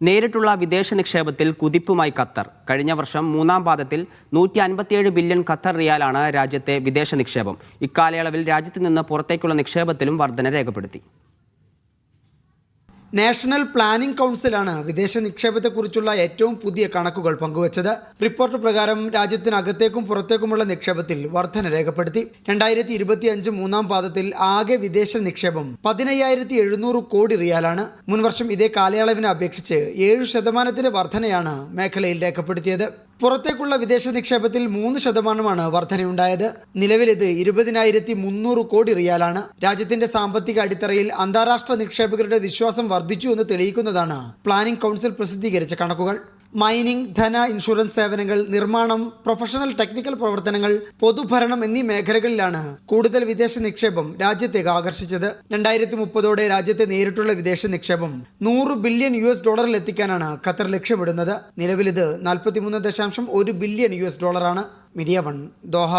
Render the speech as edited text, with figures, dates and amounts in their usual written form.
നേരിട്ടുള്ള വിദേശ നിക്ഷേപത്തിൽ കുതിപ്പുമായി ഖത്തർ. കഴിഞ്ഞ വർഷം മൂന്നാം പാദത്തിൽ 157 ബില്യൺ ഖത്തർ റിയാലാണ് രാജ്യത്തെ വിദേശ നിക്ഷേപം. ഇക്കാലയളവിൽ രാജ്യത്ത് നിന്ന് പുറത്തേക്കുള്ള നിക്ഷേപത്തിലും വർധന രേഖപ്പെടുത്തി. നാഷണൽ പ്ലാനിംഗ് കൗൺസിലാണ് വിദേശ നിക്ഷേപത്തെക്കുറിച്ചുള്ള ഏറ്റവും പുതിയ കണക്കുകൾ പങ്കുവച്ചത്. റിപ്പോർട്ട് പ്രകാരം രാജ്യത്തിനകത്തേക്കും പുറത്തേക്കുമുള്ള നിക്ഷേപത്തിൽ വർധന രേഖപ്പെടുത്തി. 2025 മൂന്നാം പാദത്തിൽ ആകെ വിദേശ നിക്ഷേപം 15,700 കോടി റിയാലാണ്. മുൻവർഷം ഇതേ കാലയളവിനെ അപേക്ഷിച്ച് 7% വർധനയാണ് മേഖലയിൽ രേഖപ്പെടുത്തിയത്. പുറത്തേക്കുള്ള വിദേശ നിക്ഷേപത്തിൽ 3% വർധനയുണ്ടായത്. നിലവിൽ ഇത് 20,300 കോടി റിയാലാണ്. രാജ്യത്തിന്റെ സാമ്പത്തിക അടിത്തറയിൽ അന്താരാഷ്ട്ര നിക്ഷേപകരുടെ വിശ്വാസം വർദ്ധിച്ചു എന്ന് തെളിയിക്കുന്നതാണ് പ്ലാനിംഗ് കൗൺസിൽ പ്രസിദ്ധീകരിച്ച കണക്കുകൾ. മൈനിംഗ്, ധന, ഇൻഷുറൻസ് സേവനങ്ങൾ, നിർമ്മാണം, പ്രൊഫഷണൽ ടെക്നിക്കൽ പ്രവർത്തനങ്ങൾ, പൊതുഭരണം എന്നീ മേഖലകളിലാണ് കൂടുതൽ വിദേശ നിക്ഷേപം രാജ്യത്തേക്ക് ആകർഷിച്ചത്. 2030 രാജ്യത്തെ നേരിട്ടുള്ള വിദേശ നിക്ഷേപം $100 ബില്യൺ എത്തിക്കാനാണ് ഖത്തർ ലക്ഷ്യമിടുന്നത്. നിലവിൽ ഇത് $43.1 ബില്യൺ. Media 1 Doha.